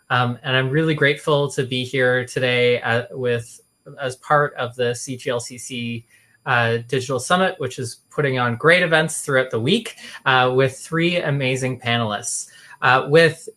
And I'm really grateful to be here today as part of the CGLCC Digital Summit, which is putting on great events throughout the week with three amazing panelists. With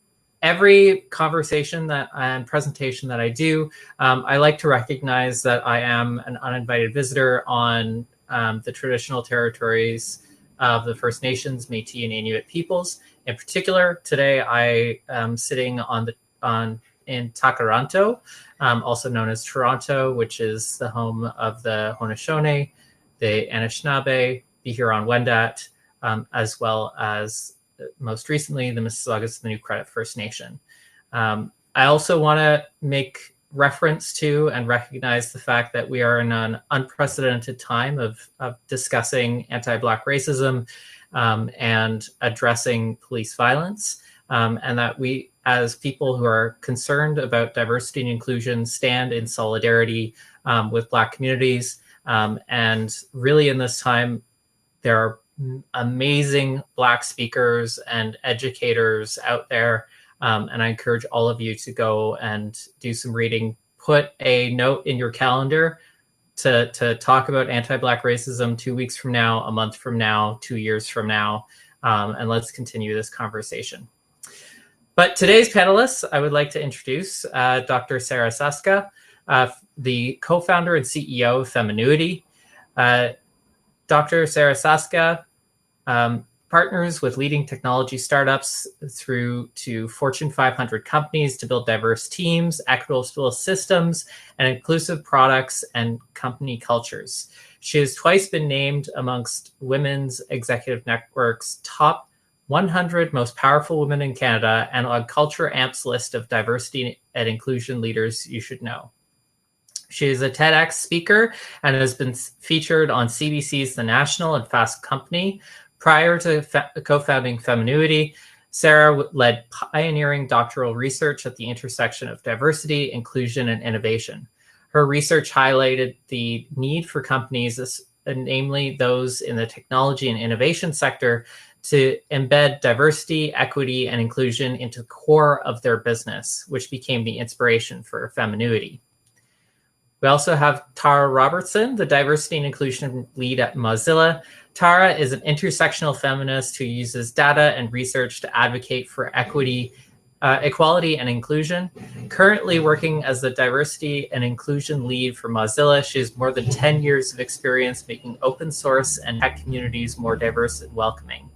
every conversation and presentation that I do, I like to recognize that I am an uninvited visitor on the traditional territories of the First Nations, Métis, and Inuit peoples. In particular, today I am sitting in Takaranto, also known as Toronto, which is the home of the Haudenosaunee, the Anishinaabe, the Huron-Wendat, as well as most recently the Mississaugas of the New Credit First Nation. I also want to make reference to and recognize the fact that we are in an unprecedented time of discussing anti-Black racism and addressing police violence, and that we, as people who are concerned about diversity and inclusion, stand in solidarity with Black communities. And really in this time, there are amazing Black speakers and educators out there. And I encourage all of you to go and do some reading. Put a note in your calendar to talk about anti-Black racism 2 weeks from now, a month from now, 2 years from now, and let's continue this conversation. But today's panelists, I would like to introduce Dr. Sarah Saska, the co-founder and CEO of Feminuity. Dr. Sarah Saska partners with leading technology startups through to Fortune 500 companies to build diverse teams, equitable systems, and inclusive products and company cultures. She has twice been named amongst Women's Executive Network's top 100 most powerful women in Canada and on Culture Amp's list of diversity and inclusion leaders you should know. She is a TEDx speaker and has been featured on CBC's The National and Fast Company. Prior to co-founding Feminuity, Sarah led pioneering doctoral research at the intersection of diversity, inclusion, and innovation. Her research highlighted the need for companies, namely those in the technology and innovation sector, to embed diversity, equity, and inclusion into the core of their business, which became the inspiration for Feminuity. We also have Tara Robertson, the diversity and inclusion lead at Mozilla. Tara is an intersectional feminist who uses data and research to advocate for equality and inclusion. Currently working as the diversity and inclusion lead for Mozilla, she has more than 10 years of experience making open source and tech communities more diverse and welcoming.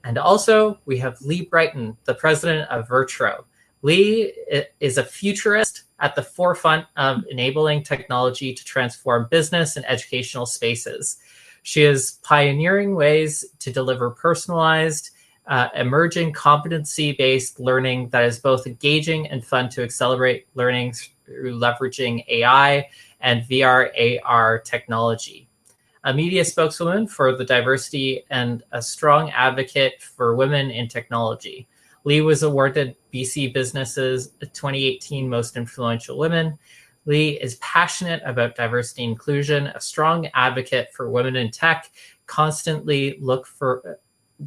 And also, we have Lee Brighton, the president of Virtro. Lee is a futurist at the forefront of enabling technology to transform business and educational spaces. She is pioneering ways to deliver personalized, emerging competency-based learning that is both engaging and fun to accelerate learning through leveraging AI and VR/AR technology. A media spokeswoman for the diversity and a strong advocate for women in technology. Lee was awarded BC Business's 2018 Most Influential Women. Lee is passionate about diversity and inclusion, a strong advocate for women in tech, constantly look for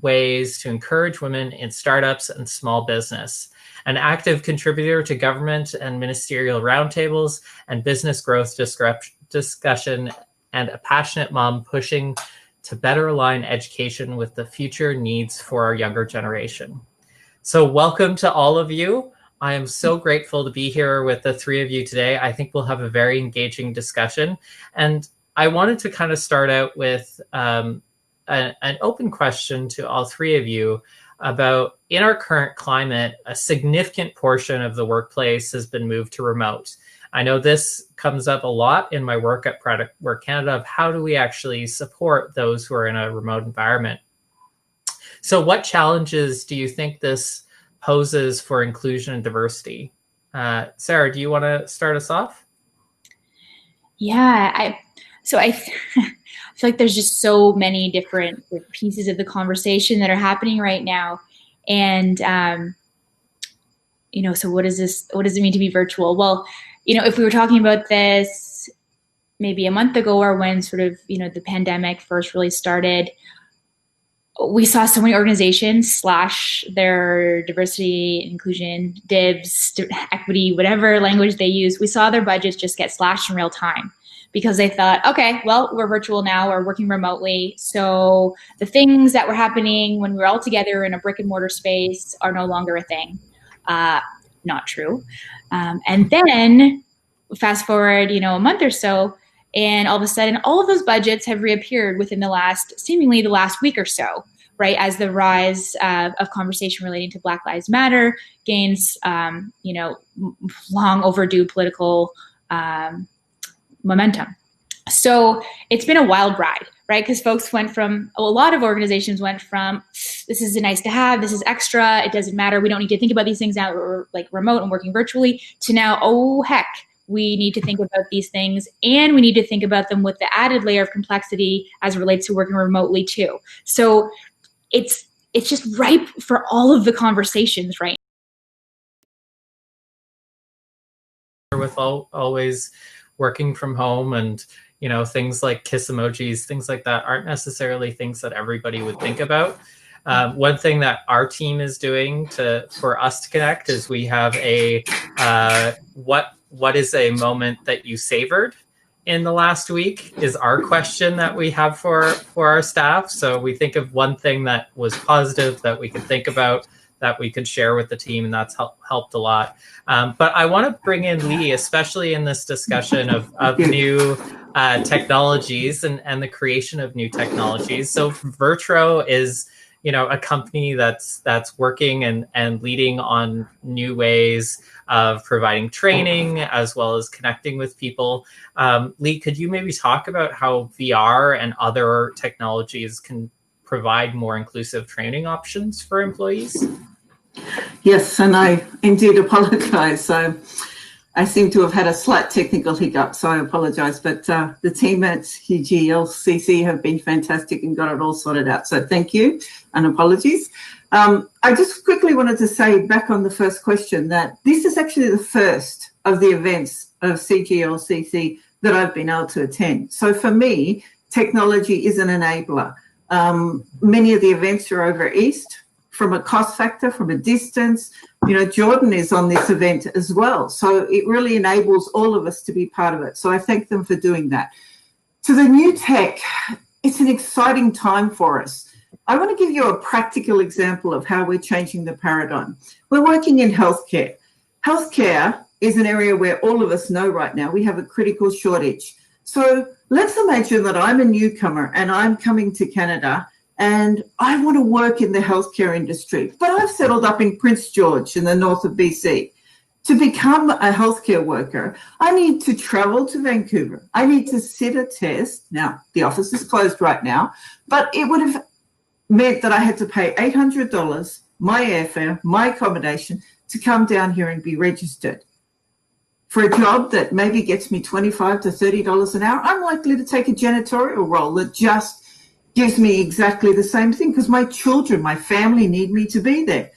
ways to encourage women in startups and small business, an active contributor to government and ministerial roundtables and business growth discussion, and a passionate mom pushing to better align education with the future needs for our younger generation. So welcome to all of you. I am so grateful to be here with the three of you today. I think we'll have a very engaging discussion. And I wanted to kind of start out with an open question to all three of you about, in our current climate, a significant portion of the workplace has been moved to remote. I know this comes up a lot in my work at Protec Canada of how do we actually support those who are in a remote environment. So what challenges do you think this poses for inclusion and diversity? Sarah, do you want to start us off? Yeah, I feel like there's just so many different pieces of the conversation that are happening right now. And, so what does it mean to be virtual? Well, if we were talking about this maybe a month ago or when sort of, the pandemic first really started, we saw so many organizations slash their diversity, inclusion, DIBS, equity, whatever language they use. We saw their budgets just get slashed in real time because they thought, okay, well, we're virtual now, we're working remotely. So the things that were happening when we were all together in a brick and mortar space are no longer a thing. Not true. And then fast forward, a month or so, and all of a sudden, all of those budgets have reappeared within seemingly the last week or so, right? As the rise of conversation relating to Black Lives Matter gains, long overdue political momentum. So it's been a wild ride, right? Because a lot of organizations went from, this is a nice to have, this is extra, it doesn't matter, we don't need to think about these things now, we're like remote and working virtually, to now, oh heck, we need to think about these things, and we need to think about them with the added layer of complexity as it relates to working remotely too. So it's just ripe for all of the conversations right now. With always working from home, and things like kiss emojis, things like that aren't necessarily things that everybody would think about. One thing that our team is doing for us to connect is we have a what is a moment that you savored in the last week is our question that we have for our staff. So we think of one thing that was positive that we could think about, that we could share with the team, and that's helped a lot. But I want to bring in Lee, especially in this discussion of new technologies and the creation of new technologies. So Virtro is a company that's working and leading on new ways of providing training as well as connecting with people. Lee, could you maybe talk about how VR and other technologies can provide more inclusive training options for employees? Yes, and I indeed apologize. I seem to have had a slight technical hiccup, so I apologize. But the team at CGLCC have been fantastic and got it all sorted out. So thank you and apologies. I just quickly wanted to say back on the first question that this is actually the first of the events of CGLCC that I've been able to attend. So for me, technology is an enabler. Many of the events are over East. From a cost factor, from a distance, Jordan is on this event as well. So it really enables all of us to be part of it. So I thank them for doing that. To the new tech, it's an exciting time for us. I want to give you a practical example of how we're changing the paradigm. We're working in healthcare. Healthcare is an area where all of us know right now we have a critical shortage. So let's imagine that I'm a newcomer and I'm coming to Canada and I want to work in the healthcare industry, but I've settled up in Prince George in the north of BC. To become a healthcare worker, I need to travel to Vancouver. I need to sit a test. Now, the office is closed right now, but it would have meant that I had to pay $800, my airfare, my accommodation, to come down here and be registered. For a job that maybe gets me $25 to $30 an hour, I'm likely to take a janitorial role that just gives me exactly the same thing because my children, my family need me to be there.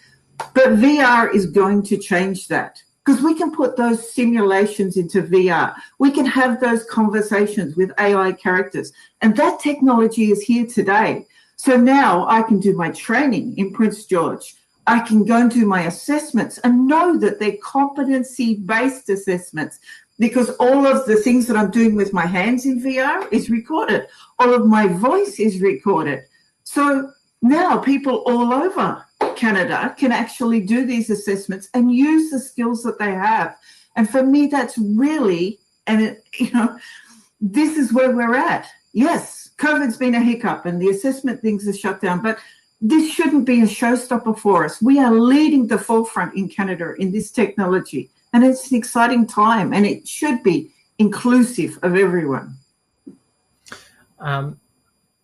But VR is going to change that because we can put those simulations into VR. We can have those conversations with AI characters. And that technology is here today. So now I can do my training in Prince George. I can go and do my assessments and know that they're competency-based assessments, because all of the things that I'm doing with my hands in VR is recorded. All of my voice is recorded. So now people all over Canada can actually do these assessments and use the skills that they have. And for me, that's really, this is where we're at. Yes, COVID's been a hiccup and the assessment things are shut down, but this shouldn't be a showstopper for us. We are leading the forefront in Canada in this technology. And it's an exciting time, and it should be inclusive of everyone.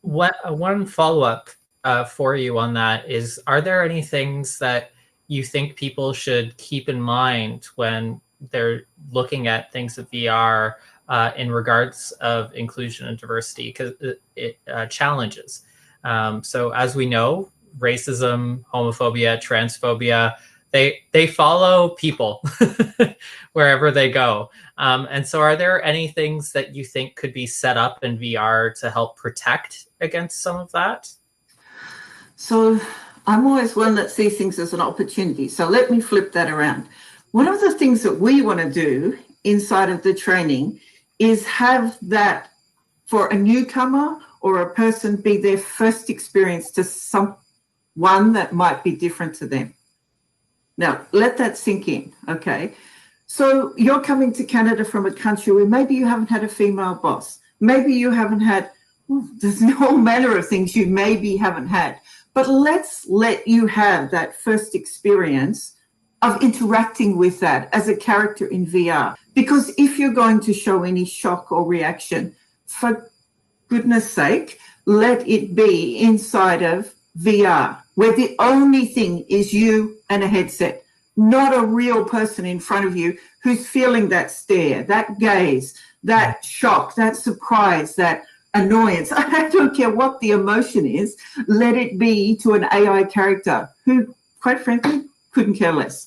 One follow-up for you on that is, are there any things that you think people should keep in mind when they're looking at things with VR in regards of inclusion and diversity? Because it challenges. So as we know, racism, homophobia, transphobia, they follow people wherever they go. And so are there any things that you think could be set up in VR to help protect against some of that? So I'm always one that sees things as an opportunity. So let me flip that around. One of the things that we want to do inside of the training is have that for a newcomer or a person be their first experience to someone that might be different to them. Now, let that sink in, okay? So you're coming to Canada from a country where maybe you haven't had a female boss. Maybe you haven't had, there's all manner of things you maybe haven't had. But let's let you have that first experience of interacting with that as a character in VR. Because if you're going to show any shock or reaction, for goodness sake, let it be inside of VR, where the only thing is you and a headset, not a real person in front of you who's feeling that stare, that gaze, that shock, that surprise, that annoyance. I don't care what the emotion is. Let it be to an AI character who, quite frankly, couldn't care less.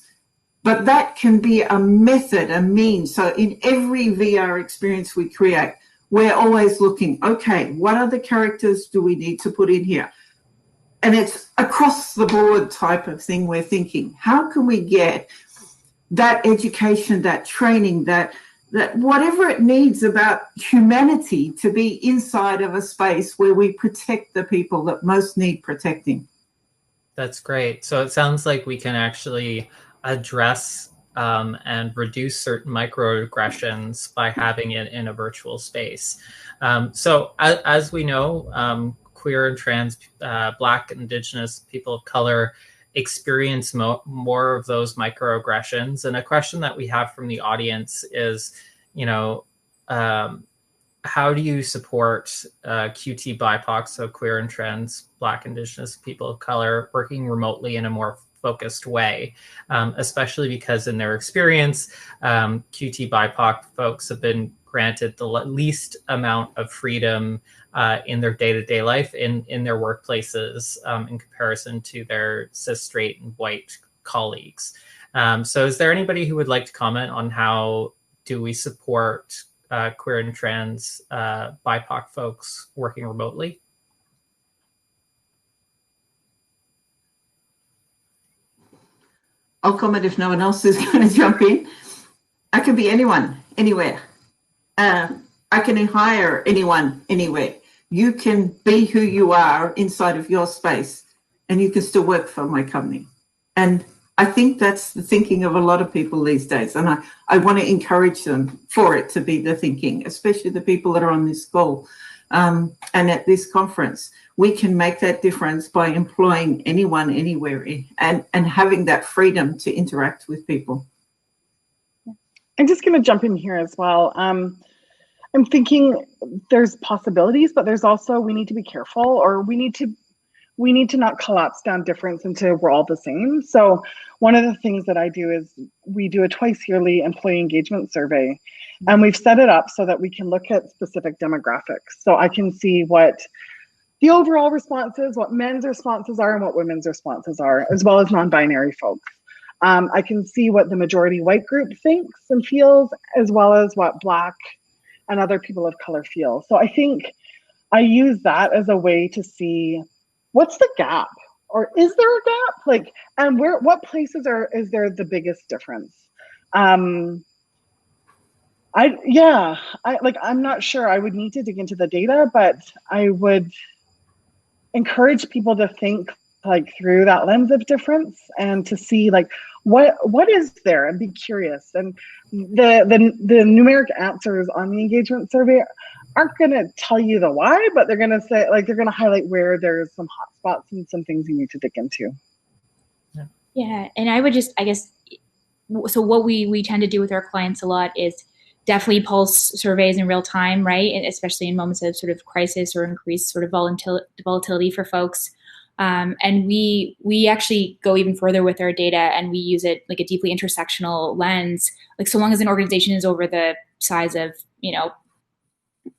But that can be a method, a means. So in every VR experience we create, we're always looking, okay, what other characters do we need to put in here? And it's across the board type of thing we're thinking. How can we get that education, that training, that whatever it needs about humanity to be inside of a space where we protect the people that most need protecting? That's great. So it sounds like we can actually address and reduce certain microaggressions by having it in a virtual space. So as we know, queer and trans, Black, Indigenous, people of color experience more of those microaggressions. And a question that we have from the audience is, how do you support QT BIPOC, so queer and trans, Black, Indigenous, people of color, working remotely in a more focused way, especially because in their experience, QT BIPOC folks have been granted the least amount of freedom in their day-to-day life in their workplaces in comparison to their cis, straight, and white colleagues. So is there anybody who would like to comment on how do we support queer and trans BIPOC folks working remotely? I'll comment if no one else is going to jump in. I can be anyone, anywhere. I can hire anyone, anywhere. You can be who you are inside of your space, and you can still work for my company. And I think that's the thinking of a lot of people these days. And I want to encourage them for it to be the thinking, especially the people that are on this call and at this conference. We can make that difference by employing anyone, anywhere, and having that freedom to interact with people. I'm just going to jump in here as well. I'm thinking there's possibilities, but there's also, we need to be careful, or we need to not collapse down difference into we're all the same. So one of the things that I do is we do a twice yearly employee engagement survey, and we've set it up so that we can look at specific demographics. So I can see what the overall responses, what men's responses are and what women's responses are, as well as non-binary folks. I can see what the majority white group thinks and feels, as well as what Black and other people of color feel. So I think I use that as a way to see what's the gap, or is there a gap? Like, and what places is there the biggest difference? I'm not sure. I would need to dig into the data, but I would encourage people to think like through that lens of difference and to see like what is there, and be curious. And the numeric answers on the engagement survey aren't going to tell you the why, but they're going to say, like, they're going to highlight where there's some hot spots and some things you need to dig into. Yeah, and I would just, I guess, so what we tend to do with our clients a lot is definitely pulse surveys in real time, right? And especially in moments of sort of crisis or increased sort of volatility for folks. And we actually go even further with our data, and we use it like a deeply intersectional lens. Like, so long as an organization is over the size of,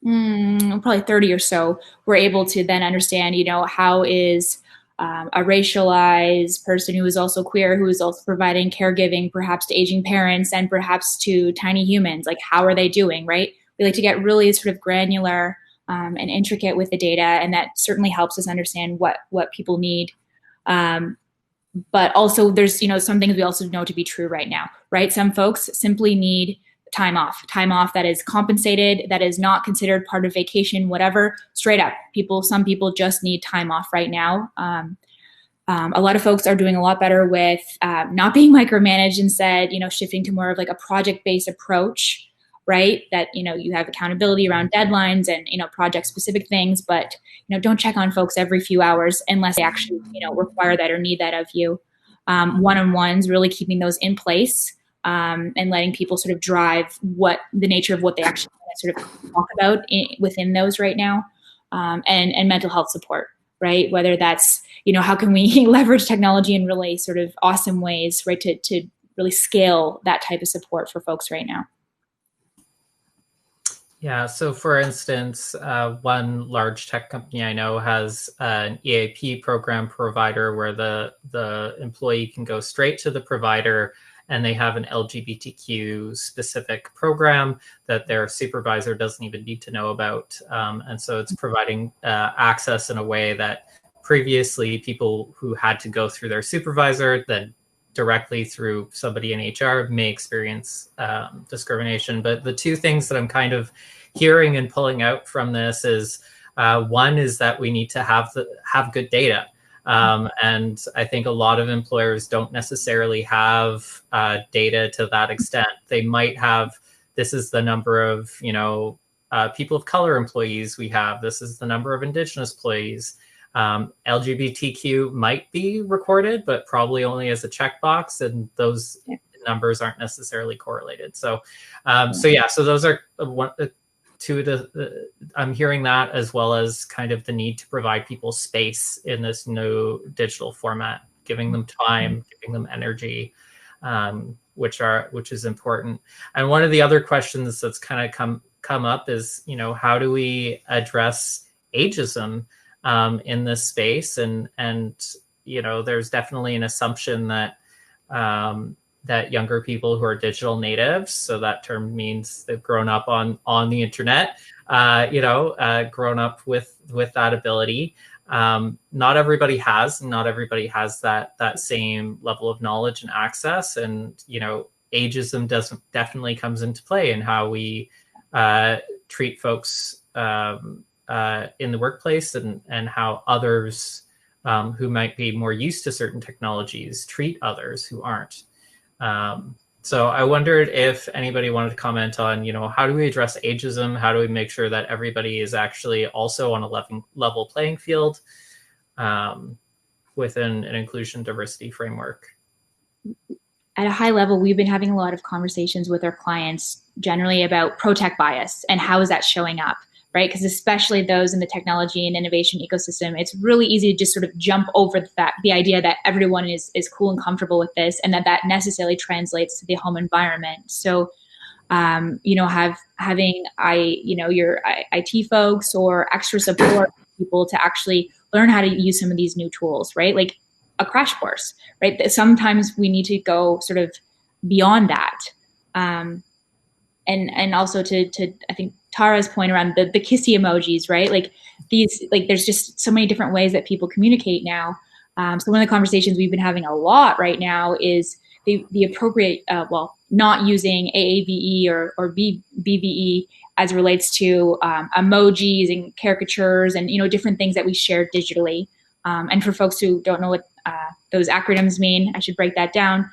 probably 30 or so, we're able to then understand, how is a racialized person who is also queer, who is also providing caregiving, perhaps to aging parents and perhaps to tiny humans, like how are they doing, right? We like to get really sort of granular and intricate with the data, and that certainly helps us understand what people need. But also there's, some things we also know to be true right now, right? Some folks simply need time off that is compensated, that is not considered part of vacation, whatever, straight up. Some people just need time off right now. A lot of folks are doing a lot better with not being micromanaged, instead, shifting to more of like a project-based approach, right? That, you have accountability around deadlines and, project-specific things, but, don't check on folks every few hours unless they actually, require that or need that of you. One-on-ones, really keeping those in place, and letting people sort of drive what the nature of what they actually sort of talk about within those right now, and mental health support, right? Whether that's, how can we leverage technology in really sort of awesome ways, right, to really scale that type of support for folks right now. Yeah, so for instance, one large tech company I know has an EAP program provider where the employee can go straight to the provider, and they have an LGBTQ specific program that their supervisor doesn't even need to know about. And so it's providing access in a way that previously people who had to go through their supervisor, then directly through somebody in HR, may experience discrimination. But the two things that I'm kind of hearing and pulling out from this is one is that we need to have good data. And I think a lot of employers don't necessarily have data to that extent. They might have, this is the number of, people of color employees we have. This is the number of Indigenous employees. LGBTQ might be recorded, but probably only as a checkbox, and those numbers aren't necessarily correlated. So, so those are two of the, I'm hearing that, as well as kind of the need to provide people space in this new digital format, giving them time, giving them energy, which is important. And one of the other questions that's kind of come up is, how do we address ageism in this space? And there's definitely an assumption that that younger people who are digital natives, so that term means they've grown up on the internet, grown up with that ability. Not everybody has that same level of knowledge and access, and ageism definitely comes into play in how we treat folks in the workplace, and how others who might be more used to certain technologies treat others who aren't. So I wondered if anybody wanted to comment on, how do we address ageism? How do we make sure that everybody is actually also on a level playing field within an inclusion diversity framework? At a high level, we've been having a lot of conversations with our clients generally about Protec Bias and how is that showing up, right? Because especially those in the technology and innovation ecosystem, it's really easy to just sort of jump over the idea that everyone is cool and comfortable with this, and that necessarily translates to the home environment. So, having your IT folks or extra support people to actually learn how to use some of these new tools, right? Like a crash course, right? Sometimes we need to go sort of beyond that. And also to I think Tara's point around the kissy emojis, right? Like there's just so many different ways that people communicate now. So one of the conversations we've been having a lot right now is the appropriate, not using AAVE or BVE as it relates to emojis and caricatures and different things that we share digitally. And for folks who don't know what those acronyms mean, I should break that down.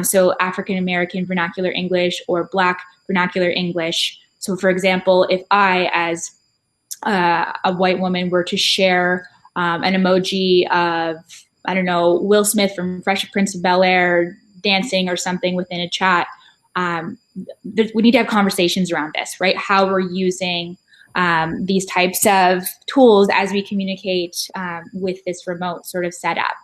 So African American Vernacular English or Black Vernacular English. So for example, if I, as a white woman, were to share an emoji of, I don't know, Will Smith from Fresh Prince of Bel-Air dancing or something within a chat, we need to have conversations around this, right? How we're using these types of tools as we communicate with this remote sort of setup.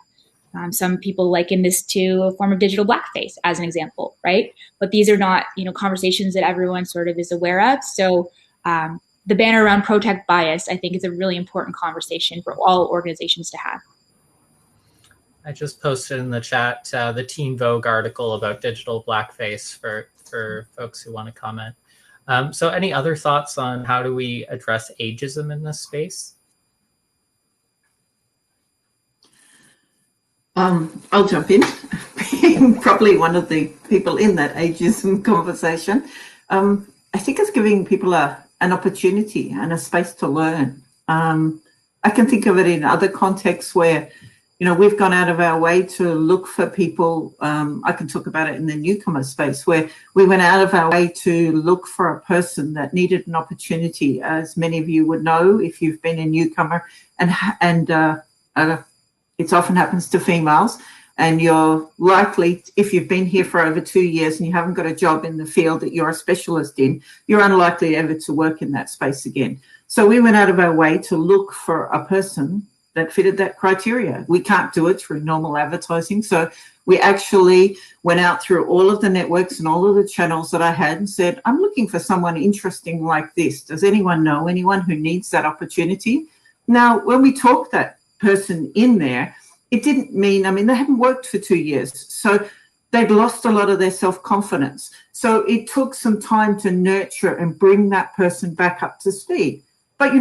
Some people liken this to a form of digital blackface as an example, right? But these are not, conversations that everyone sort of is aware of. So the banner around Protec Bias, I think, is a really important conversation for all organizations to have. I just posted in the chat the Teen Vogue article about digital blackface for folks who want to comment. So any other thoughts on how do we address ageism in this space? I'll jump in, being probably one of the people in that ageism conversation. I think it's giving people an opportunity and a space to learn. I can think of it in other contexts where, we've gone out of our way to look for people. I can talk about it in the newcomer space where we went out of our way to look for a person that needed an opportunity, as many of you would know if you've been a newcomer, and it often happens to females, and you're likely, if you've been here for over 2 years and you haven't got a job in the field that you're a specialist in, you're unlikely ever to work in that space again. So we went out of our way to look for a person that fitted that criteria. We can't do it through normal advertising. So we actually went out through all of the networks and all of the channels that I had and said, I'm looking for someone interesting like this. Does anyone know anyone who needs that opportunity? Now, when we talked that person in there, it didn't mean, they hadn't worked for 2 years. So they'd lost a lot of their self-confidence. So it took some time to nurture and bring that person back up to speed. But,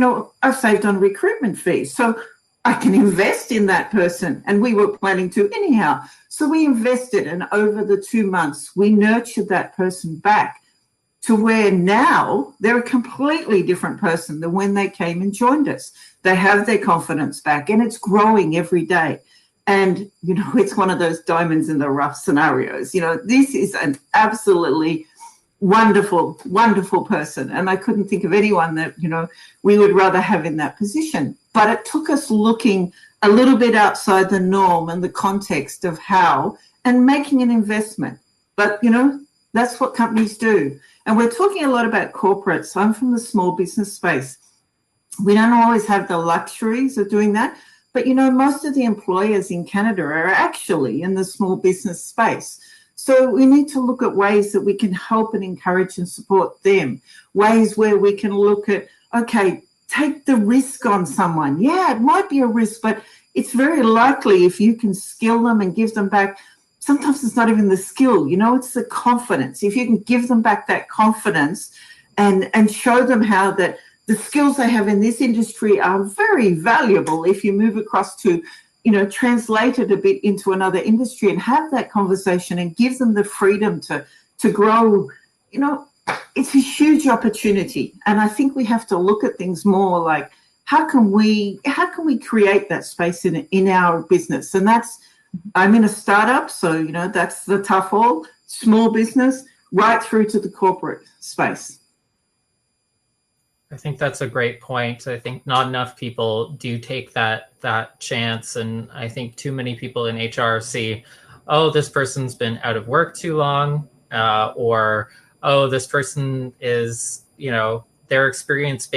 I've saved on recruitment fees, so I can invest in that person. And we were planning to anyhow. So we invested, and over the 2 months, we nurtured that person back to where now they're a completely different person than when they came and joined us. They have their confidence back, and it's growing every day. And, it's one of those diamonds in the rough scenarios. This is an absolutely wonderful, wonderful person. And I couldn't think of anyone that, we would rather have in that position. But it took us looking a little bit outside the norm and the context of how, and making an investment. But, that's what companies do. And we're talking a lot about corporates. I'm from the small business space. We don't always have the luxuries of doing that. But, most of the employers in Canada are actually in the small business space. So we need to look at ways that we can help and encourage and support them. Ways where we can look at, okay, take the risk on someone. Yeah, it might be a risk, but it's very likely if you can skill them and give them back. Sometimes it's not even the skill, it's the confidence. If you can give them back that confidence and show them how that the skills they have in this industry are very valuable if you move across to, translate it a bit into another industry and have that conversation and give them the freedom to grow, it's a huge opportunity. And I think we have to look at things more like, how can we create that space in our business? And I'm in a startup, so, that's the tough all, small business, right through to the corporate space. I think that's a great point. I think not enough people do take that chance. And I think too many people in HR see, oh, this person's been out of work too long, or, oh, this person is, their experience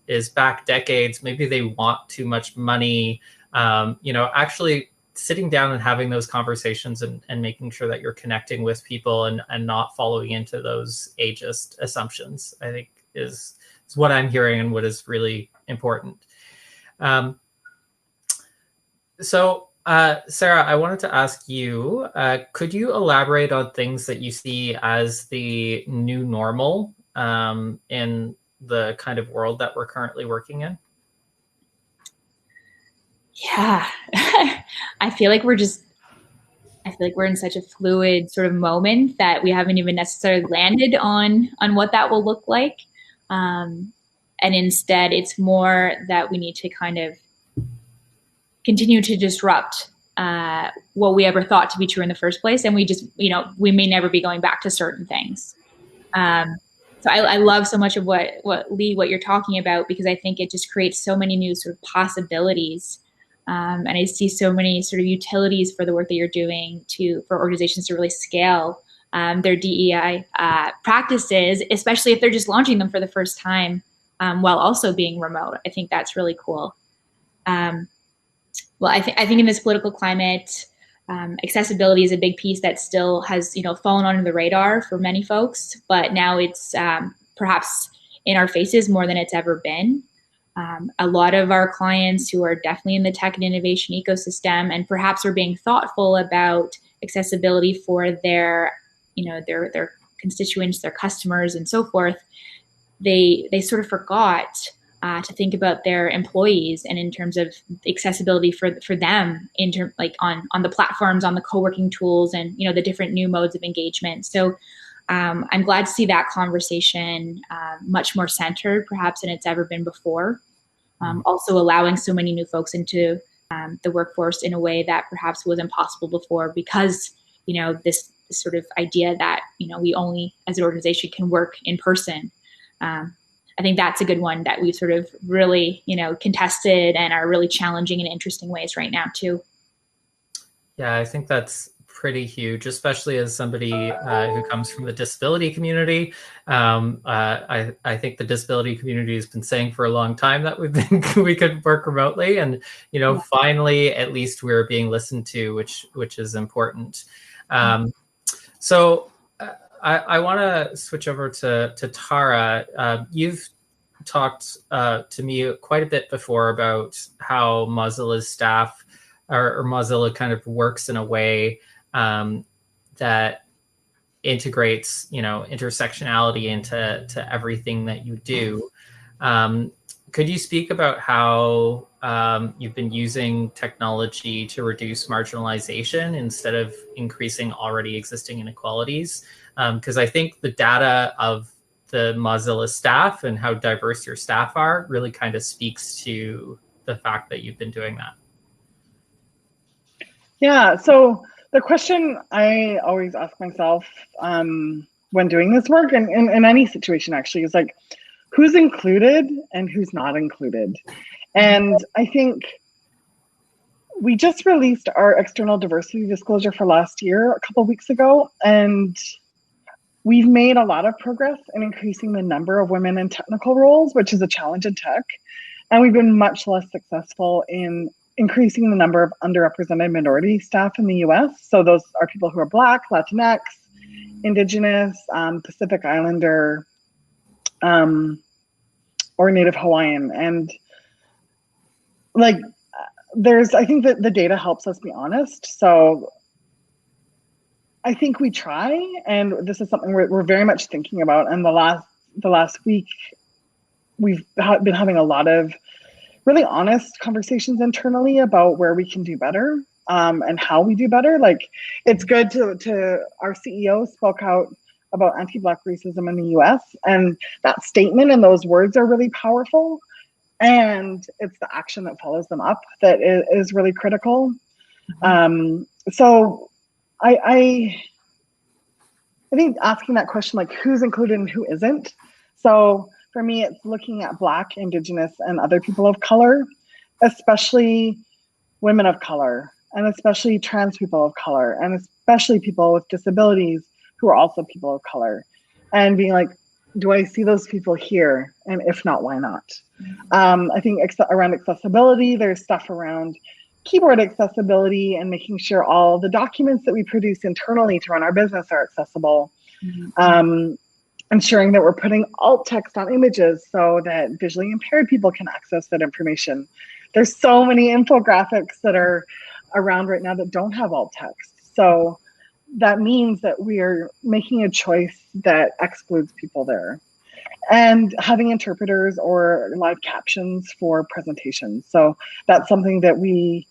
is back decades. Maybe they want too much money. Actually sitting down and having those conversations and making sure that you're connecting with people and not following into those ageist assumptions, I think is what I'm hearing and what is really important. So Sarah, I wanted to ask you, could you elaborate on things that you see as the new normal in the kind of world that we're currently working in? Yeah, I feel like we're in such a fluid sort of moment that we haven't even necessarily landed on what that will look like. And instead, it's more that we need to kind of continue to disrupt what we ever thought to be true in the first place. And we just, we may never be going back to certain things. So I love so much of what you're talking about, because I think it just creates so many new sort of possibilities. And I see so many sort of utilities for the work that you're doing for organizations to really scale their DEI practices, especially if they're just launching them for the first time while also being remote. I think that's really cool. Well, I think in this political climate, accessibility is a big piece that still has, fallen under the radar for many folks, but now it's perhaps in our faces more than it's ever been. A lot of our clients who are definitely in the tech and innovation ecosystem and perhaps are being thoughtful about accessibility for their constituents, their customers, and so forth, they sort of forgot to think about their employees and in terms of accessibility for them like on the platforms, on the co-working tools, and the different new modes of engagement. So I'm glad to see that conversation much more centered perhaps than it's ever been before. Also allowing so many new folks into the workforce in a way that perhaps was impossible before, because this sort of idea that we only as an organization can work in person. I think that's a good one that we've sort of really, contested and are really challenging in interesting ways right now too. Yeah, I think that's pretty huge, especially as somebody who comes from the disability community. I think the disability community has been saying for a long time that we could work remotely, and finally, at least we're being listened to, which is important. So I want to switch over to Tara. You've talked to me quite a bit before about how Mozilla's staff or Mozilla kind of works in a way that integrates, intersectionality into everything that you do. Could you speak about how you've been using technology to reduce marginalization instead of increasing already existing inequalities? Because I think the data of the Mozilla staff and how diverse your staff are really kind of speaks to the fact that you've been doing that. Yeah, so the question I always ask myself when doing this work, and in any situation actually, is like, who's included and who's not included? And I think we just released our external diversity disclosure for last year a couple of weeks ago, and we've made a lot of progress in increasing the number of women in technical roles, which is a challenge in tech. And we've been much less successful in increasing the number of underrepresented minority staff in the US. So those are people who are Black, Latinx, Indigenous, Pacific Islander, or Native Hawaiian. And like, I think that the data helps us be honest. So I think we try, and this is something we're very much thinking about. And the last week, we've been having a lot of really honest conversations internally about where we can do better and how we do better. Like, it's good to our CEO spoke out about anti-Black racism in the US, and that statement and those words are really powerful. And it's the action that follows them up that is really critical. So I think asking that question, like who's included and who isn't. So for me, it's looking at Black, Indigenous, and other people of color, especially women of color, and especially trans people of color, and especially people with disabilities who are also people of color, and being like, do I see those people here? And if not, why not? I think around accessibility, there's stuff around keyboard accessibility and making sure all the documents that we produce internally to run our business are accessible. Ensuring that we're putting alt text on images so that visually impaired people can access that information. There's so many infographics that are around right now that don't have alt text. So that means that we're making a choice that excludes people there. And having interpreters or live captions for presentations. So that's something that we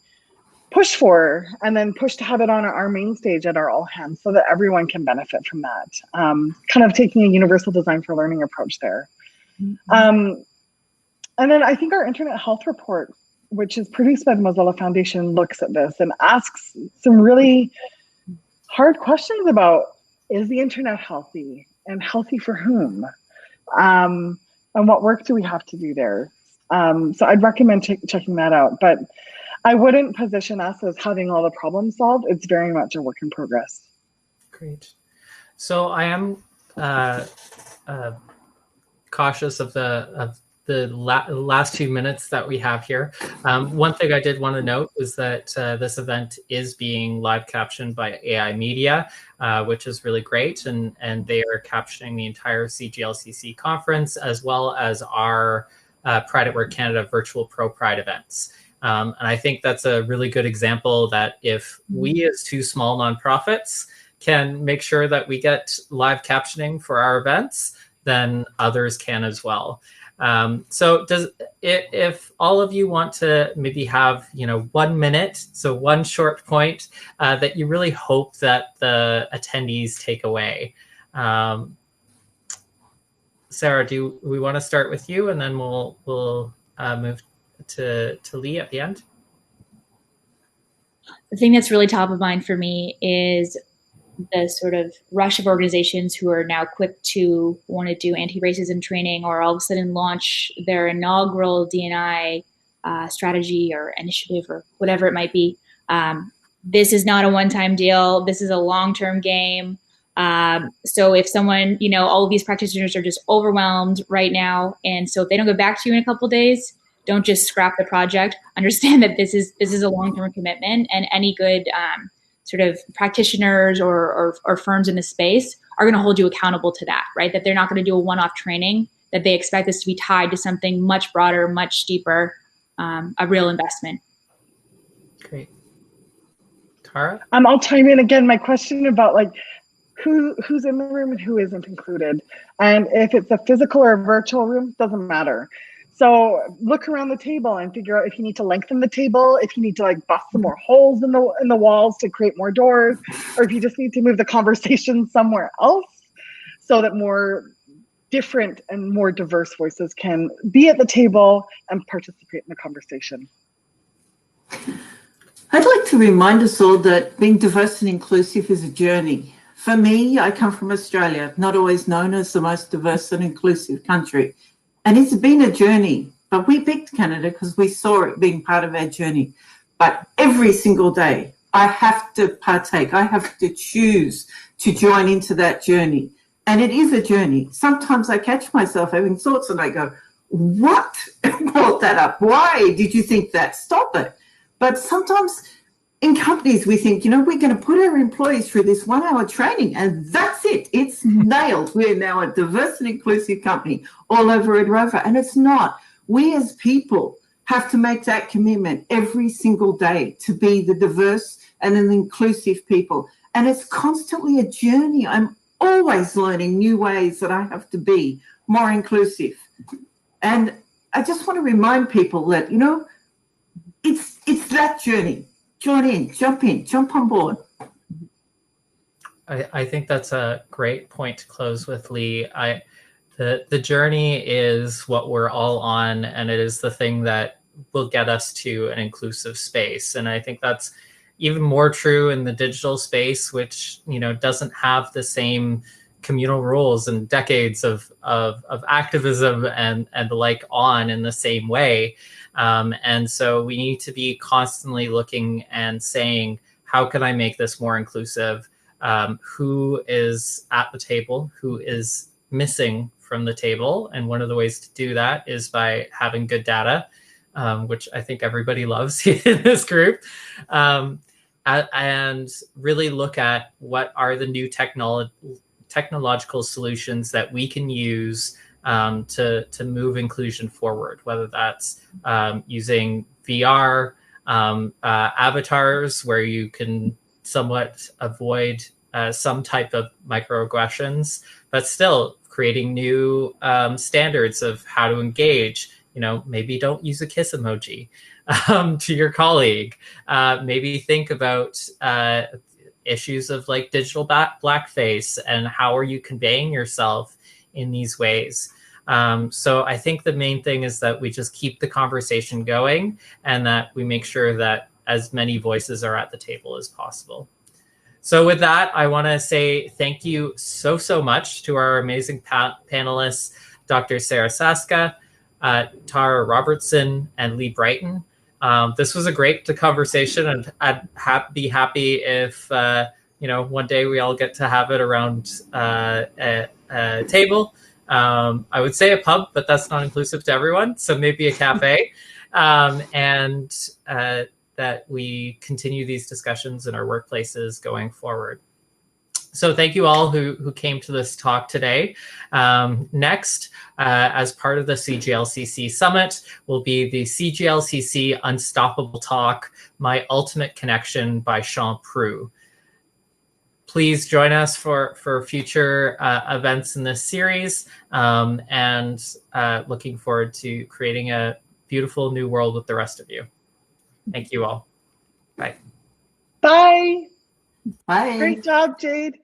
push for, and then push to have it on our main stage at our all hands so that everyone can benefit from that. Kind of taking a universal design for learning approach there. And then I think our internet health report, which is produced by the Mozilla Foundation, looks at this and asks some really hard questions about, is the internet healthy, and healthy for whom? And what work do we have to do there? So I'd recommend checking that out, but I wouldn't position us as having all the problems solved. It's very much a work in progress. Great. So I am cautious of the last 2 minutes that we have here. One thing I did want to note is that this event is being live captioned by AI Media, which is really great. And they are captioning the entire CGLCC conference, as well as our Pride at Work Canada virtual Pro Pride events. And I think that's a really good example that if we as two small nonprofits can make sure that we get live captioning for our events, then others can as well. So if all of you want to maybe have 1 minute, so one short point that you really hope that the attendees take away. Sarah, do we want to start with you, and then we'll move to Lee at the end? The thing that's really top of mind for me is the sort of rush of organizations who are now quick to want to do anti-racism training, or all of a sudden launch their inaugural D&I strategy or initiative or whatever it might be. This is not a one-time deal. This is a long-term game. So if someone, all of these practitioners are just overwhelmed right now, and so if they don't go back to you in a couple of days, don't just scrap the project. Understand that this is a long-term commitment, and any good sort of practitioners or firms in the space are going to hold you accountable to that, right? That they're not going to do a one-off training, that they expect this to be tied to something much broader, much deeper, a real investment. Great. Tara? I'll chime in again. My question about who's in the room and who isn't included. And if it's a physical or a virtual room, doesn't matter. So look around the table and figure out if you need to lengthen the table, if you need to bust some more holes in the walls to create more doors, or if you just need to move the conversation somewhere else so that more different and more diverse voices can be at the table and participate in the conversation. I'd like to remind us all that being diverse and inclusive is a journey. For me, I come from Australia, not always known as the most diverse and inclusive country. And it's been a journey, but we picked Canada because we saw it being part of our journey. But every single day, I have to partake. I have to choose to join into that journey. And it is a journey. Sometimes I catch myself having thoughts and I go, what brought that up? Why did you think that? Stop it. But sometimes in companies, we think, we're going to put our employees through this 1 hour training and that's it. It's nailed. We're now a diverse and inclusive company all over and over. And it's not. We as people have to make that commitment every single day to be the diverse and an inclusive people. And it's constantly a journey. I'm always learning new ways that I have to be more inclusive. And I just want to remind people that, it's that journey. Join in, jump on board. I think that's a great point to close with, Lee. The journey is what we're all on, and it is the thing that will get us to an inclusive space. And I think that's even more true in the digital space, which doesn't have the same communal rules and decades of activism and the like on in the same way. And so we need to be constantly looking and saying, how can I make this more inclusive? Who is at the table? Who is missing from the table? And one of the ways to do that is by having good data, which I think everybody loves in this group. And really look at what are the new technological solutions that we can use to move inclusion forward, whether that's using VR avatars where you can somewhat avoid some type of microaggressions, but still creating new standards of how to engage. Maybe don't use a kiss emoji to your colleague. Maybe think about issues of digital blackface and how are you conveying yourself in these ways. So I think the main thing is that we just keep the conversation going and that we make sure that as many voices are at the table as possible. So with that, I want to say thank you so much to our amazing panelists, Dr. Sarah Saska, Tara Robertson, and Lee Brighton. This was a great conversation, and I'd be happy if one day we all get to have it around a table. I would say a pub, but that's not inclusive to everyone. So maybe a cafe, and that we continue these discussions in our workplaces going forward. So thank you all who came to this talk today. Next, as part of the CGLCC Summit, will be the CGLCC Unstoppable Talk, My Ultimate Connection by Sean Prue. please join us for future events in this series, and looking forward to creating a beautiful new world with the rest of you. Thank you all. Bye. Bye. Bye. Great job, Jade.